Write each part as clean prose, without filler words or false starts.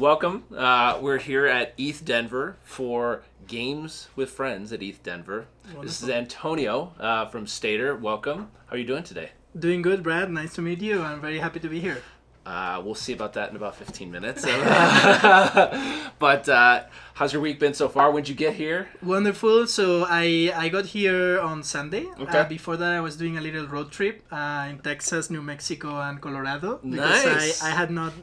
welcome. We're here at ETHDenver for Games with Friends at ETHDenver. Wonderful. This is Antonio from Stader. Welcome. How are you doing today? Doing good, Brad. Nice to meet you. I'm very happy to be here. We'll see about that in about 15 minutes. But how's your week been so far? When'd you get here? Wonderful. So I got here on Sunday. Okay. Before that, I was doing a little road trip in Texas, New Mexico, and Colorado. Nice. Because I had not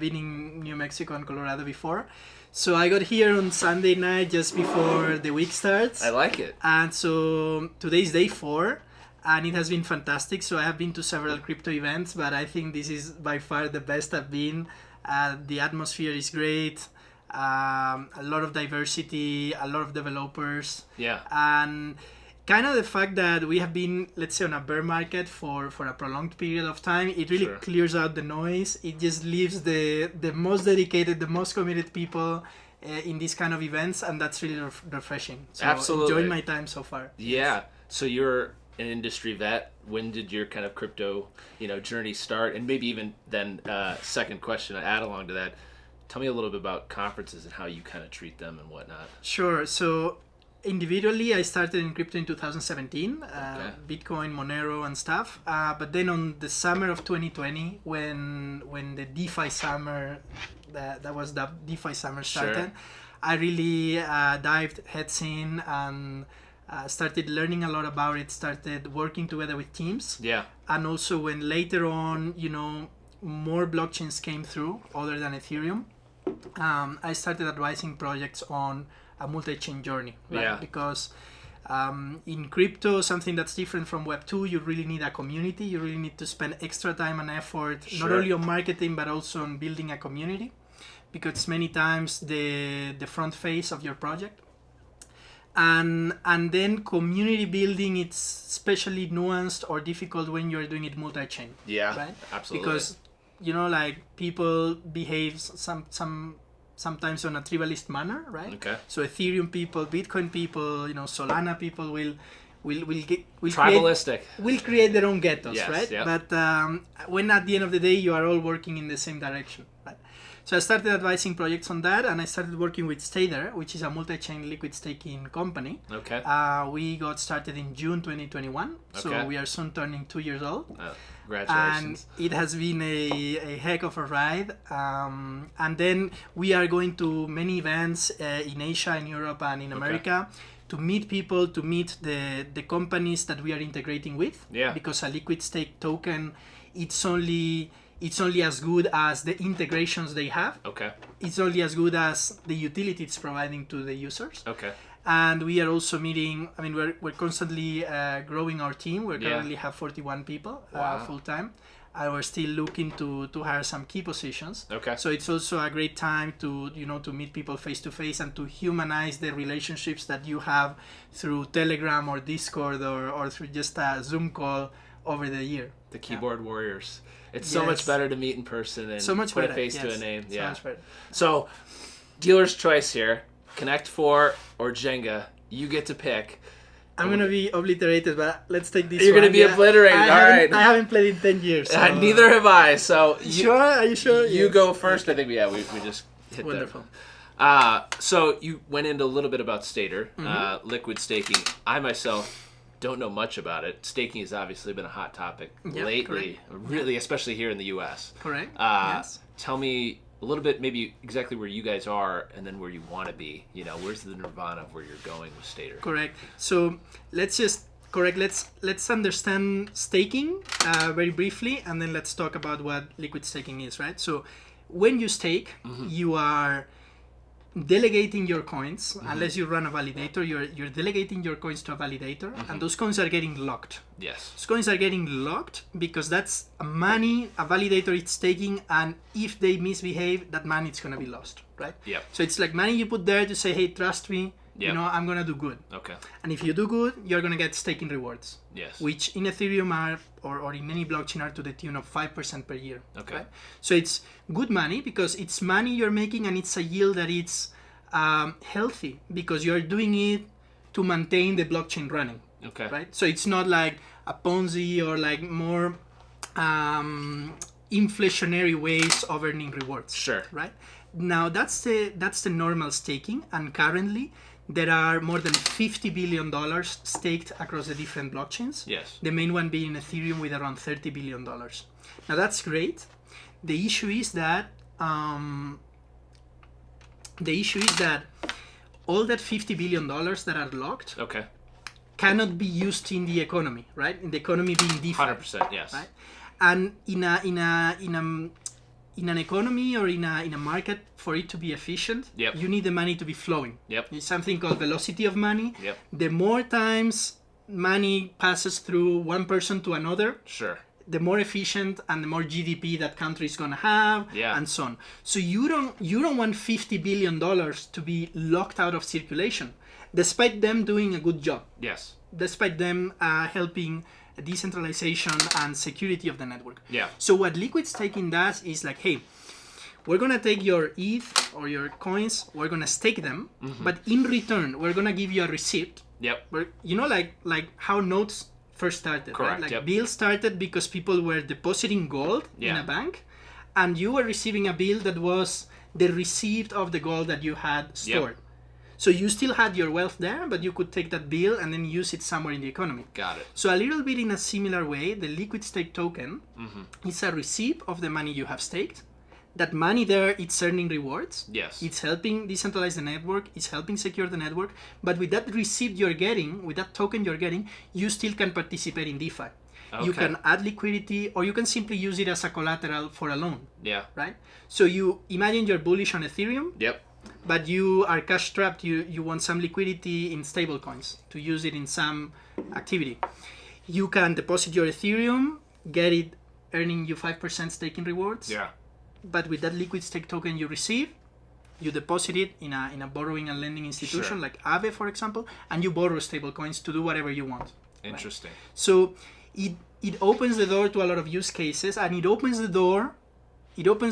been in New Mexico and Colorado before. So I got here on Sunday night just before the week starts. I like it. And so today's day 4. And it has been fantastic. So I have been to several crypto events, but I think this is by far the best I've been. The atmosphere is great. A lot of diversity, a lot of developers. Yeah. And kind of the fact that we have been, let's say, on a bear market for a prolonged period of time, it really clears out the noise. It just leaves the most dedicated, the most committed people in these kind of events. And that's really refreshing. So Absolutely. Enjoying my time so far. Yeah. So you're an industry vet. When did your kind of crypto, journey start? And maybe even then, second question I add along to that. Tell me a little bit about conferences and how you kind of treat them and whatnot. Sure. So individually, I started in crypto in 2017, Bitcoin, Monero, and stuff. But then on the summer of 2020, when the DeFi summer, that was the DeFi summer started, I really dived heads in and started learning a lot about it, started working together with teams. Yeah. And also when later on, more blockchains came through other than Ethereum, I started advising projects on a multi-chain journey. Right? Yeah. Because in crypto, something that's different from Web 2, you really need a community. You really need to spend extra time and effort, not only on marketing, but also on building a community. Because many times the front face of your project. And then community building, it's especially nuanced or difficult when you're doing it multi-chain. Yeah, right? Absolutely. Because, people behave sometimes on a tribalist manner, right? Okay. So Ethereum people, Bitcoin people, Solana people will tribalistic. Will create their own ghettos, Yes, right? yeah. But when at the end of the day, you are all working in the same direction, right? So I started advising projects on that, and I started working with Stader, which is a multi-chain liquid staking company. Okay. We got started in June 2021, so we are soon turning 2 years old. Congratulations. And it has been a heck of a ride. And then we are going to many events in Asia, in Europe, and in America to meet people, to meet the companies that we are integrating with. Yeah. Because a liquid stake token, it's only as good as the integrations they have. Okay. It's only as good as the utility it's providing to the users. Okay. And we are also meeting, we're constantly growing our team. We currently have 41 people full time. And we're still looking to hire some key positions. Okay. So it's also a great time to meet people face to face and to humanize the relationships that you have through Telegram or Discord or through just a Zoom call over the year. The keyboard warriors. It's so much better to meet in person and put a face to a name. So much better. So, dealer's choice here. Connect 4 or Jenga. You get to pick. I'm going to be obliterated, but let's take this You're going to be obliterated. All right. I haven't played in 10 years. So. Neither have I. So Are you sure? You go first. I think, we just hit Wonderful. There. So you went into a little bit about Stader, liquid staking. I myself don't know much about it. Staking has obviously been a hot topic lately, really, especially here in the U.S. Correct. Yes. Tell me a little bit, maybe exactly where you guys are, and then where you want to be. Where's the nirvana of where you're going with Stader? Correct. So let's understand staking very briefly, and then let's talk about what liquid staking is, right? So when you stake, you are delegating your coins. Unless you run a validator, you're delegating your coins to a validator, and those coins are getting locked. Yes. Those coins are getting locked because that's money a validator is taking, and if they misbehave, that money is going to be lost, right? Yep. So it's like money you put there to say, hey, trust me, I'm going to do good. Okay. And if you do good, you're going to get staking rewards. Yes. Which in Ethereum are, or in any blockchain are to the tune of 5% per year. Okay. Right? So it's good money because it's money you're making, and it's a yield that it's healthy because you're doing it to maintain the blockchain running. Okay. Right? So it's not like a Ponzi or like more inflationary ways of earning rewards. Sure. Right? Now that's the normal staking, and currently there are more than $50 billion staked across the different blockchains. Yes. The main one being Ethereum with around $30 billion. Now that's great. The issue is that all that $50 billion that are locked Okay. cannot be used in the economy, right? In the economy being DeFi. 100%. Yes. Right? And in an economy or in a market, for it to be efficient, Yep. you need the money to be flowing. Yep. It's something called velocity of money. Yep. The more times money passes through one person to another, Sure. the more efficient and the more GDP that country is gonna have, Yeah. and so on. So you don't want $50 billion to be locked out of circulation, despite them doing a good job, Yes. despite them helping decentralization and security of the network. Yeah. So what liquid staking does is like, hey, we're gonna take your ETH or your coins, we're gonna stake them, but in return, we're gonna give you a receipt. Yep. Where, you know, like how notes first started, Correct, right? Like yep. bills started because people were depositing gold in Yeah. a bank, and you were receiving a bill that was the receipt of the gold that you had stored. So you still had your wealth there, but you could take that bill and then use it somewhere in the economy. Got it. So a little bit in a similar way, the liquid stake token is a receipt of the money you have staked. That money there, it's earning rewards. Yes. It's helping decentralize the network. It's helping secure the network. But with that receipt you're getting, with that token you're getting, you still can participate in DeFi. You Okay. can add liquidity, or you can simply use it as a collateral for a loan, Yeah. right? So you imagine you're bullish on Ethereum, Yep. but you are cash strapped. You want some liquidity in stable coins to use it in some activity. You can deposit your Ethereum, get it earning you 5% staking rewards. Yeah. But with that liquid stake token you receive, you deposit it in a borrowing and lending institution Sure. like Aave, for example, and you borrow stable coins to do whatever you want. Interesting. So it opens the door to a lot of use cases, and it opens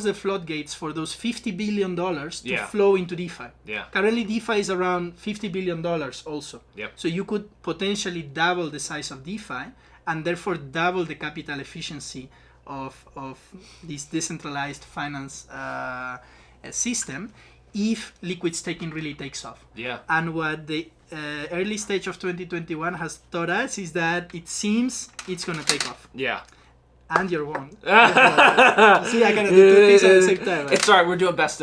the floodgates for those $50 billion to Yeah. flow into DeFi. Yeah. Currently, DeFi is around $50 billion also. Yep. So you could potentially double the size of DeFi and therefore double the capital efficiency of this decentralized finance system if liquid staking really takes off. Yeah. And what the early stage of 2021 has taught us is that it seems it's going to take off. Yeah. And you're wrong. See, I gotta do two things at the same time. Right? It's all right. We're doing best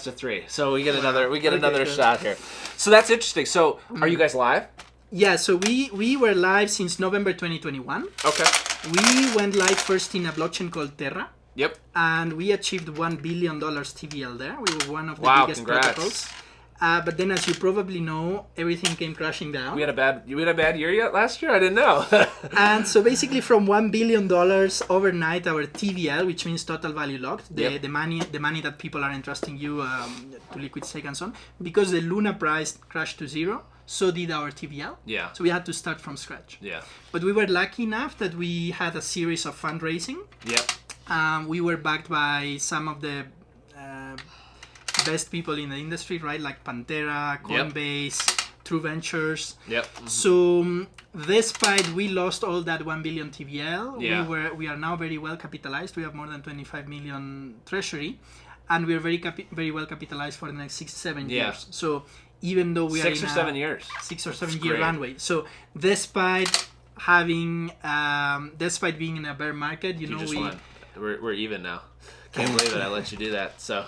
of three, so we get another Okay, shot here. So that's interesting. So are you guys live? Yeah. So we were live since November 2021. Okay. We went live first in a blockchain called Terra, Yep. and we achieved $1 billion TVL there. We were one of the Wow, biggest congrats. protocols. But then, as you probably know, everything came crashing down. We had a bad year yet last year? I didn't know. And so basically from $1 billion overnight, our TVL, which means total value locked, the money that people are entrusting you to liquid stake and so on, because the Luna price crashed to zero, so did our TVL. Yeah. So we had to start from scratch. Yeah. But we were lucky enough that we had a series of fundraising. Yep. We were backed by some of the best people in the industry, right? Like Pantera, Coinbase, True Ventures. Yep. So despite we lost all that 1 billion TVL, Yeah. we are now very well capitalized. We have more than 25 million treasury, and we are very well capitalized for the next 6-7 Yeah. years. So even though we are 6 in or 7 years. 6 or 7 That's year great. runway, so despite having despite being in a bear market, You just won. We're even now. Can't believe it. I let you do that. So.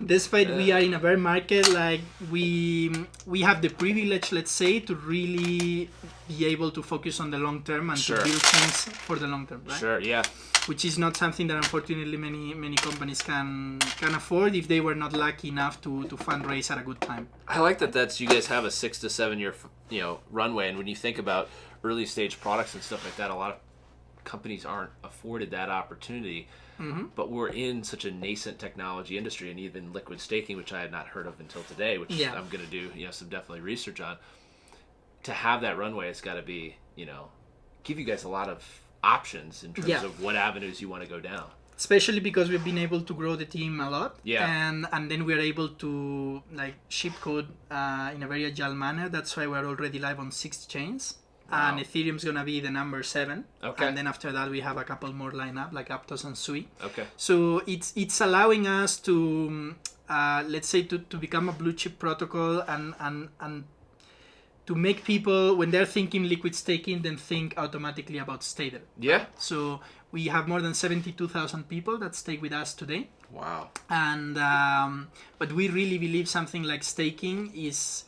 Despite we are in a bear market, like we have the privilege, let's say, to really be able to focus on the long term and Sure. to build things for the long term, right? Sure. Yeah. Which is not something that unfortunately many companies can afford if they were not lucky enough to fundraise at a good time. I like that you guys have a 6 to 7 year runway, and when you think about early stage products and stuff like that, a lot of companies aren't afforded that opportunity. Mm-hmm. But we're in such a nascent technology industry, and even liquid staking, which I had not heard of until today, which I'm going to do some definitely research on. To have that runway, it's got to be give you guys a lot of options in terms of what avenues you want to go down. Especially because we've been able to grow the team a lot, Yeah. and then we're able to ship code in a very agile manner. That's why we're already live on 6 chains. Wow. And Ethereum's gonna be the number 7. Okay. And then after that we have a couple more lined up like Aptos and Sui. Okay. So it's allowing us to let's say to become a blue chip protocol and to make people, when they're thinking liquid staking, then think automatically about Stader. Yeah. So we have more than 72,000 people that stake with us today. Wow. And but we really believe something like staking is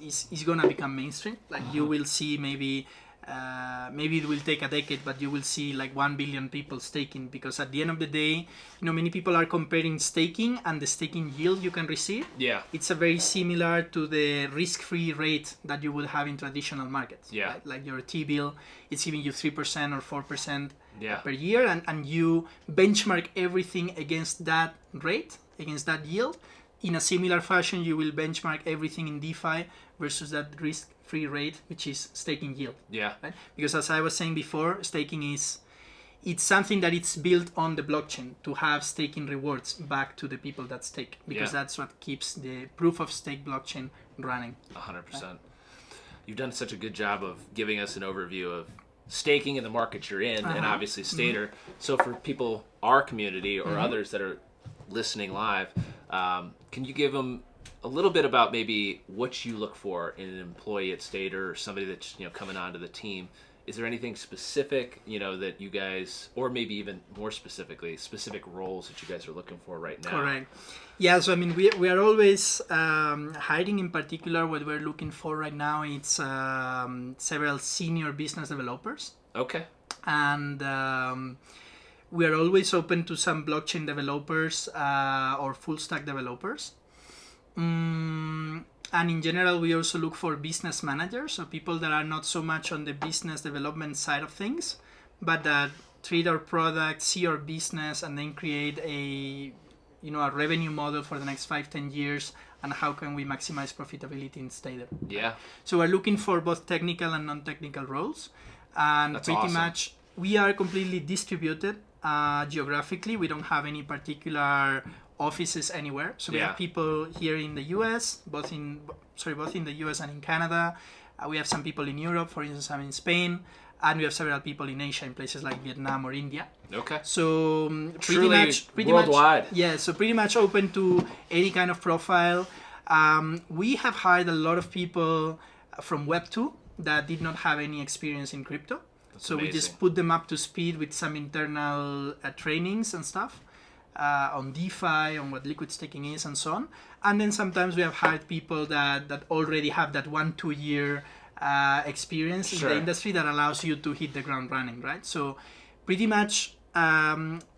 gonna become mainstream. Like you will see maybe it will take a decade, but you will see like 1 billion people staking, because at the end of the day, many people are comparing staking and the staking yield you can receive. Yeah. It's a very similar to the risk-free rate that you would have in traditional markets. Yeah. Right? Like your T-bill, it's giving you 3% or 4% Yeah. per year, and you benchmark everything against that rate, against that yield. In a similar fashion, you will benchmark everything in DeFi versus that risk-free rate, which is staking yield. Yeah. Right? Because as I was saying before, staking it's something that it's built on the blockchain to have staking rewards back to the people that stake, because that's what keeps the proof of stake blockchain running. 100%. You've done such a good job of giving us an overview of staking in the market you're in, and obviously Stader. So for people, our community or others that are listening live, can you give them a little bit about maybe what you look for in an employee at Stader, or somebody that's coming onto the team? Is there anything specific that you guys, or maybe even more specifically, specific roles that you guys are looking for right now? Correct. Yeah, so I mean, we are always hiring. In particular, what we're looking for right now, it's several senior business developers. Okay. And we are always open to some blockchain developers or full stack developers. And in general, we also look for business managers, so people that are not so much on the business development side of things, but that treat our product, see our business, and then create a revenue model for the next 5-10 years, and how can we maximize profitability in Stader. Yeah. So we're looking for both technical and non-technical roles, and That's pretty awesome. much we are completely distributed geographically. We don't have any particular offices anywhere. So we have people here in the US, both in the US and in Canada. We have some people in Europe, for instance, I'm in Spain, and we have several people in Asia, in places like Vietnam or India. Okay. So Truly worldwide. So pretty much open to any kind of profile. We have hired a lot of people from Web 2 that did not have any experience in crypto. That's so amazing. We just put them up to speed with some internal trainings and stuff on DeFi, on what liquid staking is, and so on. And then sometimes we have hired people that already have that 1-2 year experience in the industry that allows you to hit the ground running, right? So pretty much our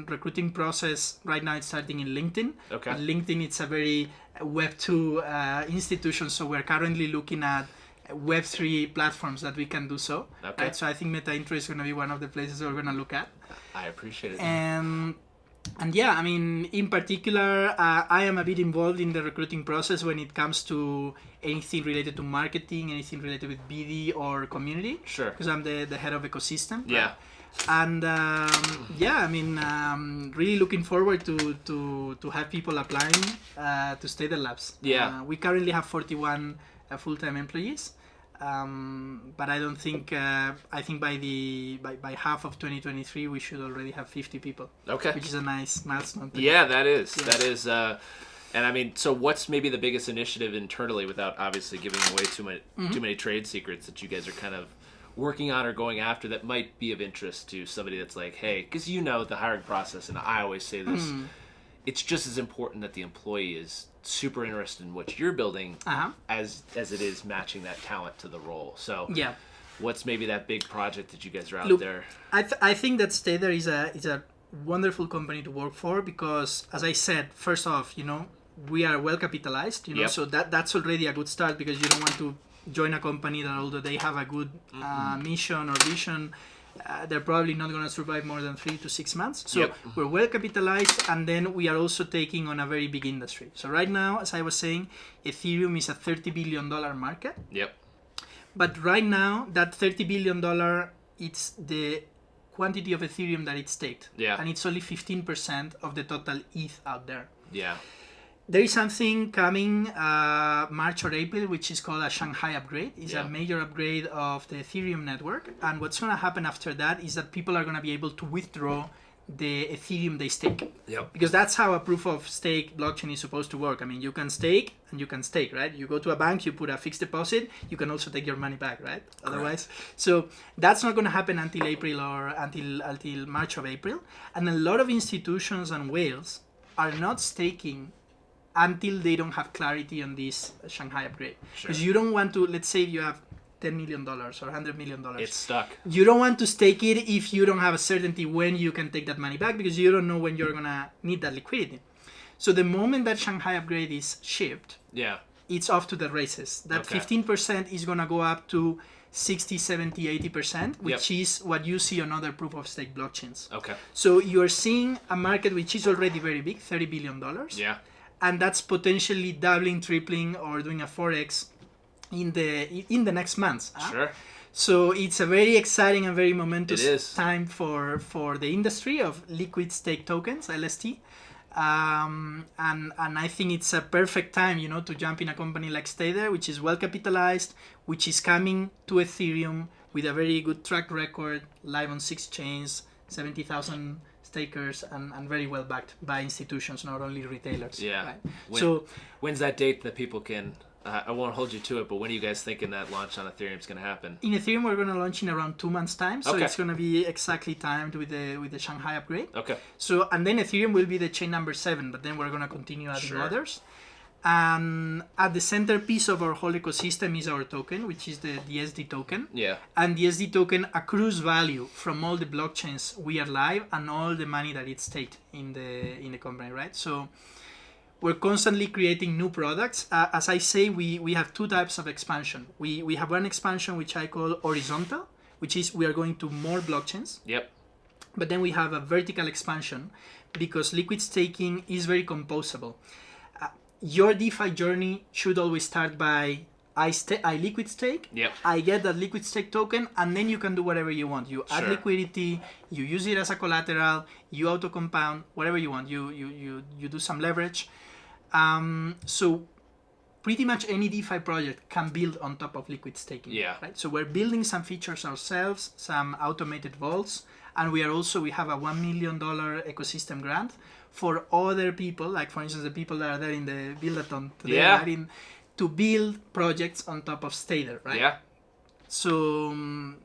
recruiting process right now is starting in LinkedIn. Okay. And LinkedIn, it's a very Web2 institution, so we're currently looking at Web3 platforms that we can do so. Okay. Right? So I think Metaintro is going to be one of the places we're going to look at. I appreciate it. And yeah, I mean, in particular, I am a bit involved in the recruiting process when it comes to anything related to marketing, anything related with BD or community. Sure. Because I'm the head of ecosystem. Yeah. Right? And I mean, really looking forward to have people applying to Stader Labs. Yeah. We currently have 41 full-time employees. But I don't think. I think by half of 2023 we should already have 50 people. Okay. Which is a nice milestone. Yeah, that is. Yeah. That is. And I mean, so what's maybe the biggest initiative internally, without obviously giving away too many trade secrets, that you guys are kind of working on or going after that might be of interest to somebody that's like, hey, because the hiring process, and I always say this, it's just as important that the employee is super interested in what you're building as it is matching that talent to the role. So yeah, what's maybe that big project that you guys are out there? I think that Stader is a wonderful company to work for, because, as I said, first off, we are well capitalized, so that's already a good start, because you don't want to join a company that, although they have a good mission or vision, they're probably not going to survive more than 3 to 6 months. So we're well capitalized, and then we are also taking on a very big industry. So right now, as I was saying, Ethereum is a $30 billion market. Yep. But right now, that $30 billion, it's the quantity of Ethereum that it's staked. Yeah. And it's only 15% of the total ETH out there. Yeah. There is something coming March or April, which is called a Shanghai upgrade. It's a major upgrade of the Ethereum network. And what's going to happen after that is that people are going to be able to withdraw the Ethereum they stake. Yep. Because that's how a proof of stake blockchain is supposed to work. I mean, you can stake and you can stake, right? You go to a bank, you put a fixed deposit, you can also take your money back, right? Correct. Otherwise, so that's not going to happen until April or until March of April. And a lot of institutions and whales are not staking until they don't have clarity on this Shanghai upgrade. Because you don't want to, let's say you have $10 million or $100 million. It's stuck. You don't want to stake it if you don't have a certainty when you can take that money back, because you don't know when you're going to need that liquidity. So the moment that Shanghai upgrade is shipped, it's off to the races. That 15% is going to go up to 60, 70, 80%, which is what you see on other proof of stake blockchains. Okay. So you're seeing a market which is already very big, $30 billion. Yeah. And that's potentially doubling, tripling, or doing a 4x in the next months. Sure. So it's a very exciting and very momentous time for the industry of liquid stake tokens, LST. And I think it's a perfect time, to jump in a company like Stader, which is well capitalized, which is coming to Ethereum with a very good track record, live on 6 chains, 70,000 stakers, and very well backed by institutions, not only retailers. Yeah. Right? When's that date that people can? I won't hold you to it, but when are you guys thinking that launch on Ethereum is going to happen? In Ethereum, we're going to launch in around 2 months' time, so it's going to be exactly timed with the Shanghai upgrade. Okay. So, and then Ethereum will be the chain number 7, but then we're going to continue adding others. And at the centerpiece of our whole ecosystem is our token, which is the SD token. Yeah. And the SD token accrues value from all the blockchains we are live and all the money that it's staked in the company, right? So we're constantly creating new products. As I say, we have 2 types of expansion. We have one expansion which I call horizontal, which is we are going to more blockchains. Yep. But then we have a vertical expansion because liquid staking is very composable. Your DeFi journey should always start by I liquid stake. Yep. I get that liquid stake token, and then you can do whatever you want. You add liquidity, you use it as a collateral, you auto compound, whatever you want. You do some leverage. So pretty much any DeFi project can build on top of liquid staking. Yeah. Right. So we're building some features ourselves, some automated vaults, and we have a $1 million ecosystem grant for other people, like for instance the people that are there in the build-a-thon today, right, to build projects on top of Stader, right? Yeah. So in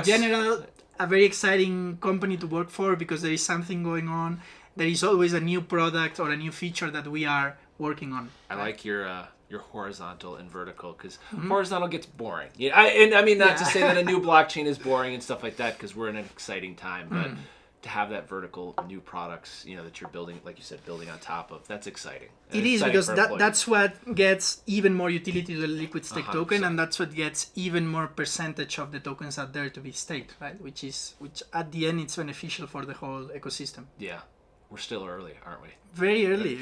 general, a very exciting company to work for because there is something going on. There is always a new product or a new feature that we are working on. I like your horizontal and vertical because horizontal gets boring. Yeah, I mean not to say that a new blockchain is boring and stuff like that because we're in an exciting time, but to have that vertical new products, that you're building, like you said, building on top of, that's exciting. It is because that's what gets even more utility to the liquid stake 100%. Token, and that's what gets even more percentage of the tokens out there to be staked, right? Which at the end it's beneficial for the whole ecosystem. Yeah. We're still early, aren't we? Very early.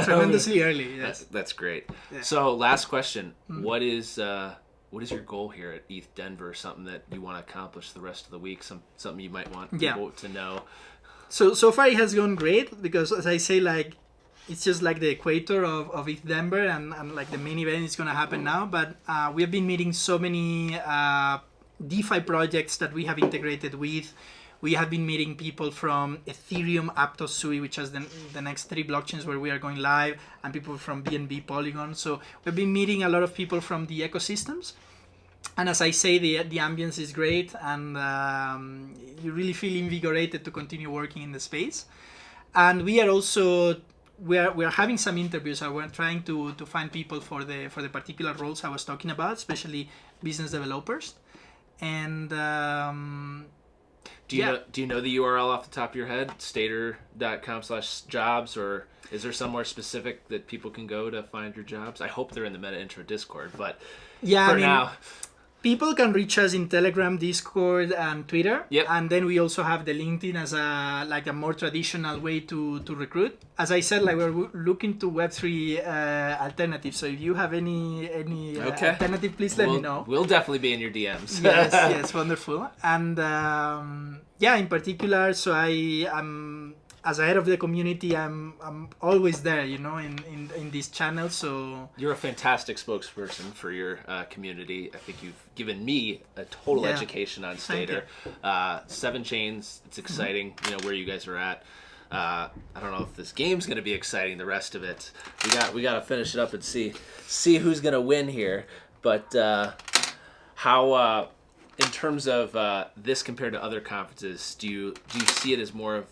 Tremendously early, yes. That's great. Yeah. So last question. What is your goal here at ETHDenver? Something that you want to accomplish the rest of the week? Something you might want people to know? So far it has gone great because, as I say, it's just like the equator of ETHDenver and like the main event is going to happen now. But we have been meeting so many DeFi projects that we have integrated with. We have been meeting people from Ethereum, Aptos, Sui, which is the next 3 blockchains where we are going live, and people from BNB, Polygon. So we've been meeting a lot of people from the ecosystems. And as I say, the ambience is great, and you really feel invigorated to continue working in the space. And we are also we are having some interviews. We're trying to find people for the particular roles I was talking about, especially business developers. And Do you know the URL off the top of your head? Stader.com/jobs, or is there somewhere specific that people can go to find your jobs? I hope they're in the Metaintro Discord, but now. People can reach us in Telegram, Discord, and Twitter. Yep. And then we also have the LinkedIn as a more traditional way to recruit. As I said, we're looking to Web3 alternatives. So if you have any alternative, please let me know. We'll definitely be in your DMs. yes, wonderful. And in particular, so as a head of the community, I'm always there, in this channel. So you're a fantastic spokesperson for your community. I think you've given me a total education on Stader. 7 chains. It's exciting. Where you guys are at. I don't know if this game's going to be exciting. The rest of it, we got to finish it up and see who's going to win here. But how, in terms of this compared to other conferences, do you see it as more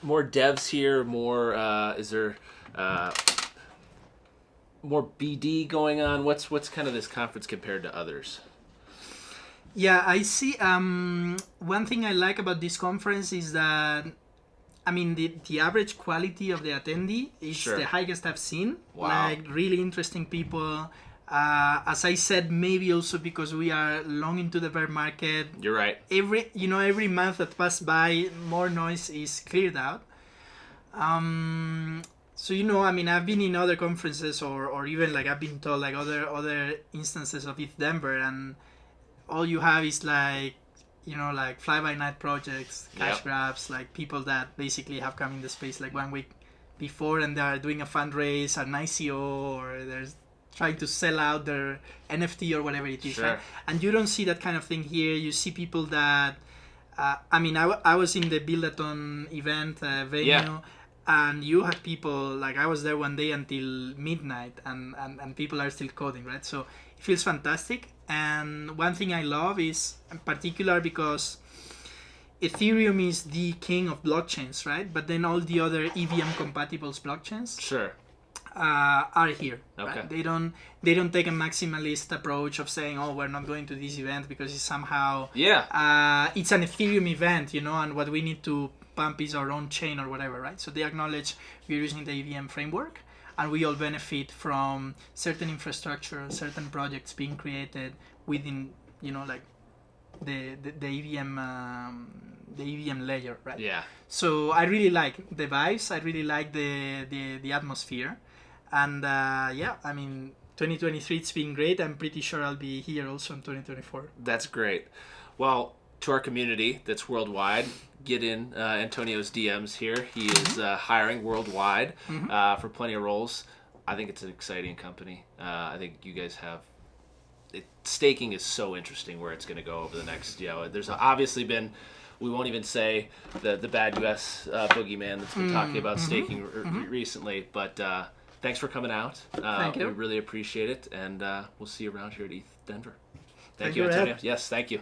devs here? More is there more BD going on? What's kind of this conference compared to others? Yeah, I see. One thing I like about this conference is that, I mean, the average quality of the attendee is the highest I've seen. Wow. Like, really interesting people. As I said, maybe also because we are long into the bear market. You're right. Every month that passed by, more noise is cleared out. So, I mean, I've been in other conferences or even like I've been told like other instances of ETHDenver, and all you have is like, like fly-by-night projects, cash grabs, like people that basically have come in the space like 1 week before and they are doing a fundraise, an ICO, or they're trying to sell out their NFT or whatever it is. Sure. Right? And you don't see that kind of thing here. You see people that, I mean, I was in the Build-a-thon event venue, and you had people, like I was there one day until midnight, and people are still coding, right? So it feels fantastic. And one thing I love is, in particular, because Ethereum is the king of blockchains, right? But then all the other EVM compatible blockchains are here. Okay. Right? They don't take a maximalist approach of saying, oh, we're not going to this event because it's somehow it's an Ethereum event, and what we need to pump is our own chain or whatever, right? So they acknowledge we're using the EVM framework, and we all benefit from certain infrastructure, certain projects being created within, like the EVM layer, right? Yeah. So I really like the vibes. I really like the atmosphere, and I mean, 2023 it's been great. I'm pretty sure I'll be here also in 2024. That's great. Well, to our community that's worldwide, get in Antonio's DMs here. He is hiring worldwide for plenty of roles. I think it's an exciting company. I think you guys have staking is so interesting where it's going to go over the next. There's obviously been, we won't even say the bad US boogeyman that's been talking about staking recently. But thanks for coming out. Thank you. We really appreciate it, and we'll see you around here at ETHDenver. Thank you, Antonio. Yes, thank you.